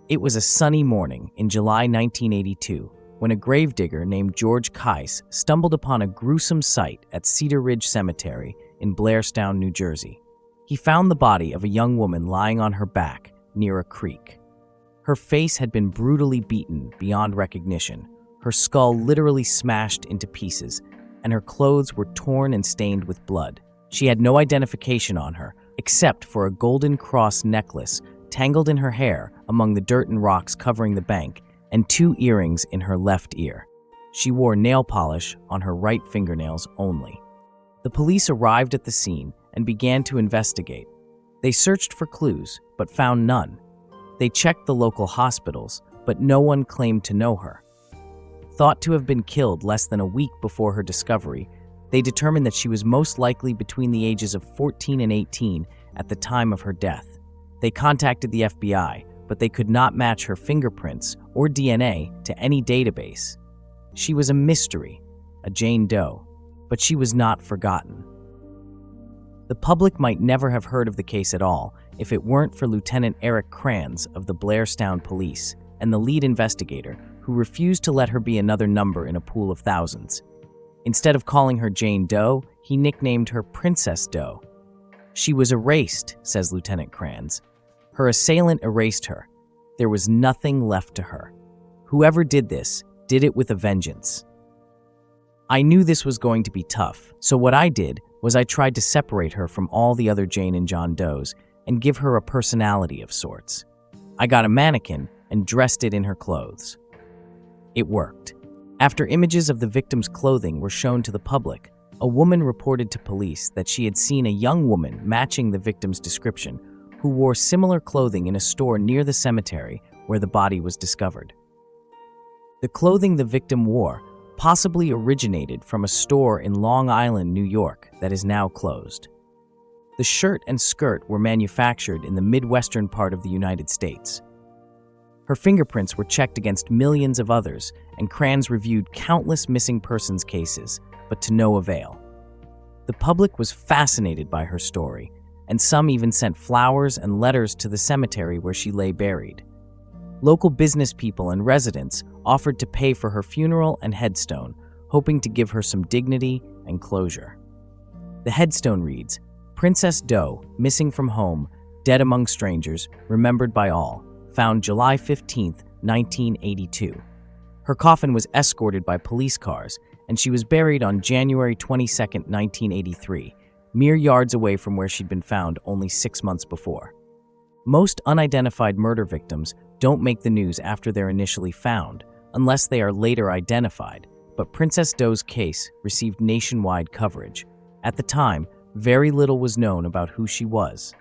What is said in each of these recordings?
It was a sunny morning in July 1982 when a gravedigger named George Kais stumbled upon a gruesome sight at Cedar Ridge Cemetery in Blairstown, New Jersey. He found the body of a young woman lying on her back near a creek. Her face had been brutally beaten beyond recognition, her skull literally smashed into pieces, and her clothes were torn and stained with blood. She had no identification on her, except for a golden cross necklace tangled in her hair among the dirt and rocks covering the bank, and 2 earrings in her left ear. She wore nail polish on her right fingernails only. The police arrived at the scene and began to investigate. They searched for clues, but found none. They checked the local hospitals, but no one claimed to know her. Thought to have been killed less than a week before her discovery, they determined that she was most likely between the ages of 14 and 18 at the time of her death. They contacted the FBI, but they could not match her fingerprints or DNA to any database. She was a mystery, a Jane Doe, but she was not forgotten. The public might never have heard of the case at all if it weren't for Lieutenant Eric Kranz of the Blairstown Police and the lead investigator, who refused to let her be another number in a pool of thousands. Instead of calling her Jane Doe, he nicknamed her Princess Doe. She was erased, says Lieutenant Kranz. Her assailant erased her. There was nothing left to her. Whoever did this did it with a vengeance. I knew this was going to be tough, so what I did was I tried to separate her from all the other Jane and John Does and give her a personality of sorts. I got a mannequin and dressed it in her clothes. It worked. After images of the victim's clothing were shown to the public, a woman reported to police that she had seen a young woman matching the victim's description who wore similar clothing in a store near the cemetery where the body was discovered. The clothing the victim wore possibly originated from a store in Long Island, New York, that is now closed. The shirt and skirt were manufactured in the Midwestern part of the United States. Her fingerprints were checked against millions of others, and Kranz reviewed countless missing persons cases, but to no avail. The public was fascinated by her story, and some even sent flowers and letters to the cemetery where she lay buried. Local business people and residents offered to pay for her funeral and headstone, hoping to give her some dignity and closure. The headstone reads, "Princess Doe, missing from home, dead among strangers, remembered by all, found July 15, 1982. Her coffin was escorted by police cars, and she was buried on January 22, 1983, mere yards away from where she'd been found only 6 months before." Most unidentified murder victims don't make the news after they're initially found, unless they are later identified, but Princess Doe's case received nationwide coverage. At the time, very little was known about who she was.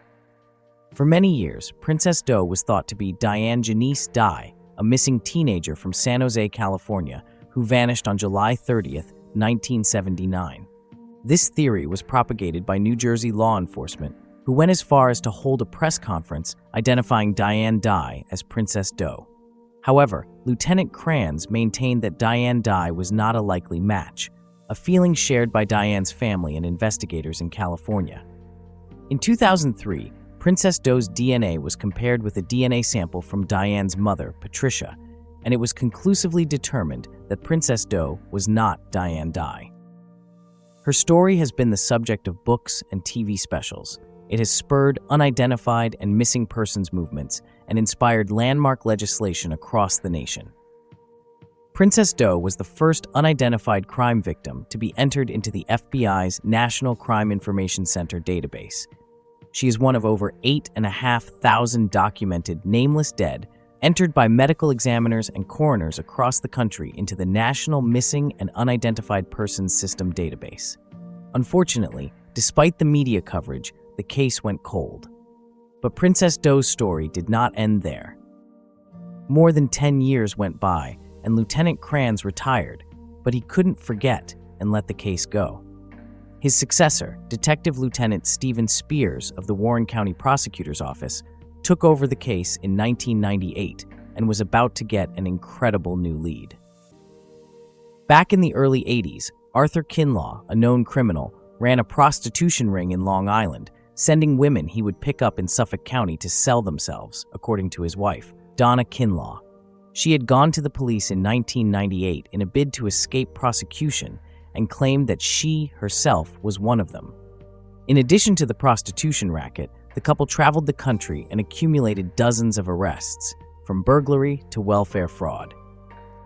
For many years, Princess Doe was thought to be Diane Janice Dye, a missing teenager from San Jose, California, who vanished on July 30, 1979. This theory was propagated by New Jersey law enforcement, who went as far as to hold a press conference identifying Diane Dye as Princess Doe. However, Lieutenant Kranz maintained that Diane Dye was not a likely match, a feeling shared by Diane's family and investigators in California. In 2003, Princess Doe's DNA was compared with a DNA sample from Diane's mother, Patricia, and it was conclusively determined that Princess Doe was not Diane Dye. Her story has been the subject of books and TV specials. It has spurred unidentified and missing persons movements and inspired landmark legislation across the nation. Princess Doe was the first unidentified crime victim to be entered into the FBI's National Crime Information Center database. She is one of over 8,500 documented nameless dead entered by medical examiners and coroners across the country into the National Missing and Unidentified Persons System database. Unfortunately, despite the media coverage, the case went cold. But Princess Doe's story did not end there. More than 10 years went by, and Lieutenant Kranz retired, but he couldn't forget and let the case go. His successor, Detective Lieutenant Stephen Spears of the Warren County Prosecutor's Office, took over the case in 1998 and was about to get an incredible new lead. Back in the early 80s, Arthur Kinlaw, a known criminal, ran a prostitution ring in Long Island, sending women he would pick up in Suffolk County to sell themselves, according to his wife, Donna Kinlaw. She had gone to the police in 1998 in a bid to escape prosecution and claimed that she herself was one of them. In addition to the prostitution racket, the couple traveled the country and accumulated dozens of arrests, from burglary to welfare fraud.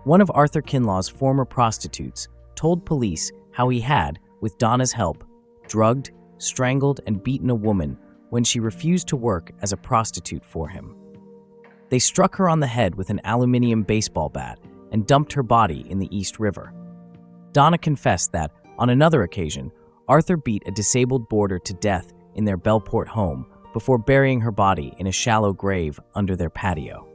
One of Arthur Kinlaw's former prostitutes told police how he had, with Donna's help, drugged, strangled, and beaten a woman when she refused to work as a prostitute for him. They struck her on the head with an aluminum baseball bat and dumped her body in the East River. Donna confessed that, on another occasion, Arthur beat a disabled boarder to death in their Bellport home before burying her body in a shallow grave under their patio.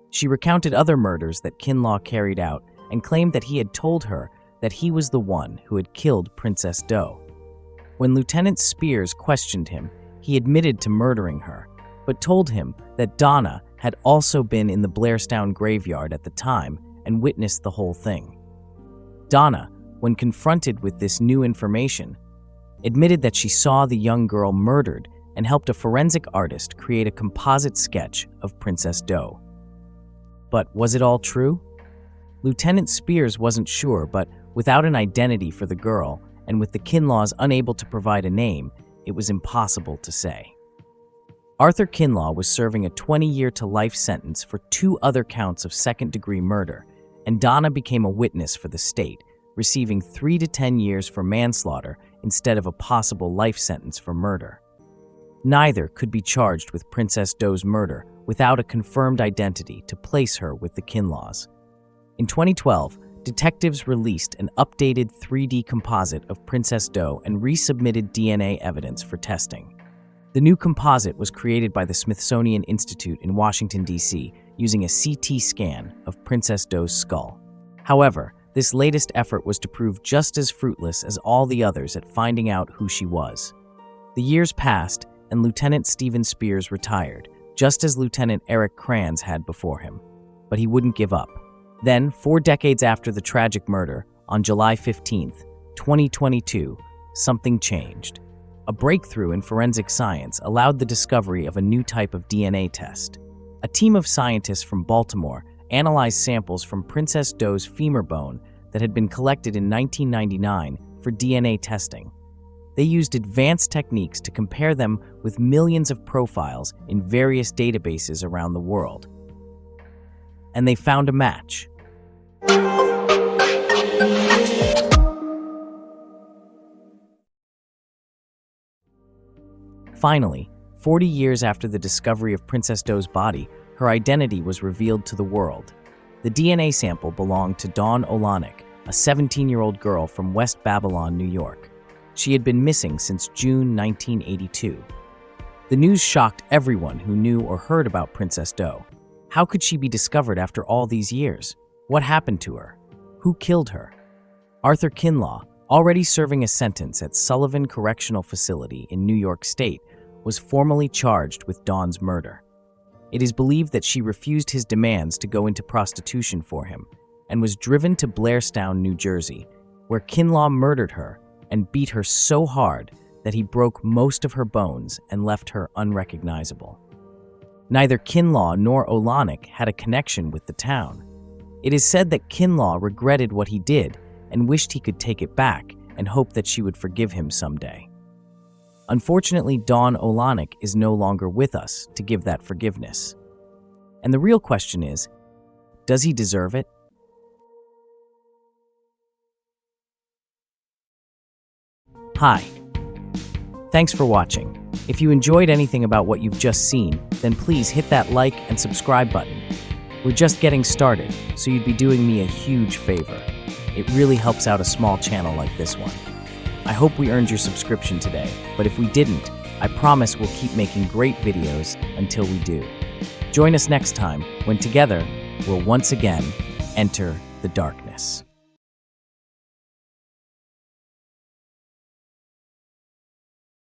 She recounted other murders that Kinlaw carried out and claimed that he had told her that he was the one who had killed Princess Doe. When Lieutenant Spears questioned him, he admitted to murdering her, but told him that Donna had also been in the Blairstown graveyard at the time and witnessed the whole thing. Donna, when confronted with this new information, admitted that she saw the young girl murdered and helped a forensic artist create a composite sketch of Princess Doe. But was it all true? Lieutenant Spears wasn't sure, but without an identity for the girl, and with the Kinlaws unable to provide a name, it was impossible to say. Arthur Kinlaw was serving a 20-year-to-life sentence for 2 other counts of second-degree murder, and Donna became a witness for the state, receiving 3 to 10 years for manslaughter instead of a possible life sentence for murder. Neither could be charged with Princess Doe's murder without a confirmed identity to place her with the Kinlaws. In 2012, detectives released an updated 3D composite of Princess Doe and resubmitted DNA evidence for testing. The new composite was created by the Smithsonian Institute in Washington, D.C., using a CT scan of Princess Doe's skull. However, this latest effort was to prove just as fruitless as all the others at finding out who she was. The years passed, and Lieutenant Stephen Spears retired, just as Lieutenant Eric Kranz had before him. But he wouldn't give up. Then, 4 decades after the tragic murder, on July 15, 2022, something changed. A breakthrough in forensic science allowed the discovery of a new type of DNA test. A team of scientists from Baltimore analyzed samples from Princess Doe's femur bone that had been collected in 1999 for DNA testing. They used advanced techniques to compare them with millions of profiles in various databases around the world. And they found a match. Finally, 40 years after the discovery of Princess Doe's body, her identity was revealed to the world. The DNA sample belonged to Dawn Olanek, a 17-year-old girl from West Babylon, New York. She had been missing since June 1982. The news shocked everyone who knew or heard about Princess Doe. How could she be discovered after all these years? What happened to her? Who killed her? Arthur Kinlaw, already serving a sentence at Sullivan Correctional Facility in New York State, was formally charged with Dawn's murder. It is believed that she refused his demands to go into prostitution for him and was driven to Blairstown, New Jersey, where Kinlaw murdered her and beat her so hard that he broke most of her bones and left her unrecognizable. Neither Kinlaw nor Olanek had a connection with the town. It is said that Kinlaw regretted what he did and wished he could take it back and hoped that she would forgive him someday. Unfortunately, Dawn Olanek is no longer with us to give that forgiveness. And the real question is, does he deserve it? Hi. Thanks for watching. If you enjoyed anything about what you've just seen, then please hit that like and subscribe button. We're just getting started, so you'd be doing me a huge favor. It really helps out a small channel like this one. I hope we earned your subscription today, but if we didn't, I promise we'll keep making great videos until we do. Join us next time when together we'll once again enter the darkness.